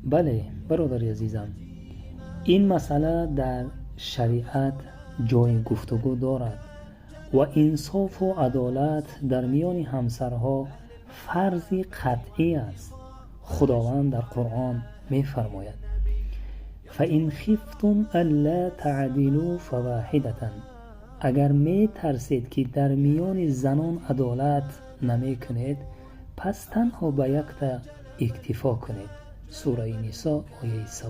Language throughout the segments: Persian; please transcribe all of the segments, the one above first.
بله برادر عزیزم، این مسئله در شریعت جای گفتگو دارد و انصاف و عدالت در میان همسرها فرضی قطعی است. خداوند در قرآن می فرماید فَإِنْ خِفْتُمْ أَلَّا تَعْدِلُوا فَوَاحِدَةً، اگر می ترسید که در میان زنان عدالت نمی کنید پس تنها به یک تا اکتفا کنید. سوره نساء آیه 3.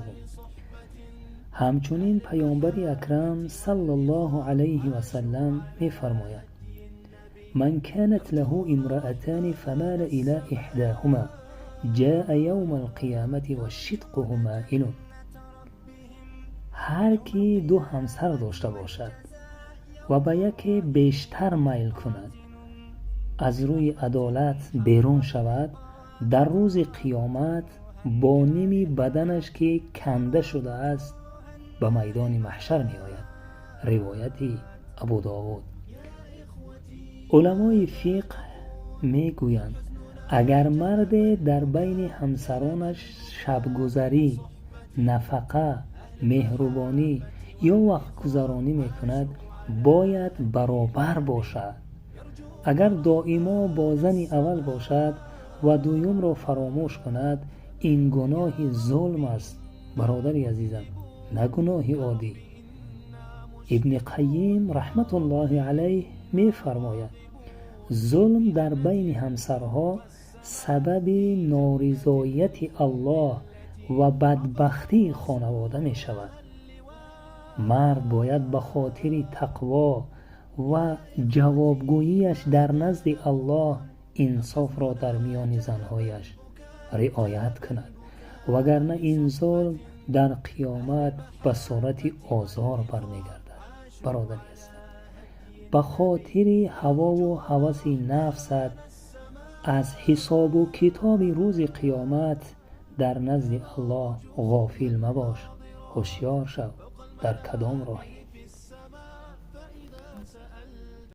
همچنین پیامبر اکرم صلی الله علیه و سلم می فرماید من كانت له امرأتان فمال إلى إحداهما جاء يوم القيامة وشدقه مائل. هر کی دو همسر داشته باشد و به یکی بیشتر میل کند از روی عدالت بیرون شود، در روز قیامت با نیمی بدنش که کنده شده است به میدان محشر می آید. روایت ابو داود. علمای فقه می گویند اگر مرد در بین همسرانش شبگذری، نفقه، مهربانی یا وقت گذرانی می کند باید برابر باشد. اگر دائما با زن اول باشد و دوم را فراموش کند این گناه ظلم است برادر عزیزم، نه گناه عادی. ابن قیم رحمت الله علیه می فرماید ظلم در بین همسرها سبب نارضایت الله و بدبختی خانواده می شود. مرد باید به خاطر تقوا و جوابگوییش در نزد الله انصاف را در میان زنهایش رعایت کند، وگرنه این ظلم در قیامت به صورت آزار برمیگردد. برادر عزیز، به خاطر هوا و هوس نفست از حساب و کتاب روز قیامت در نزد الله غافل مباش. هوشیار شو در کدام راهی.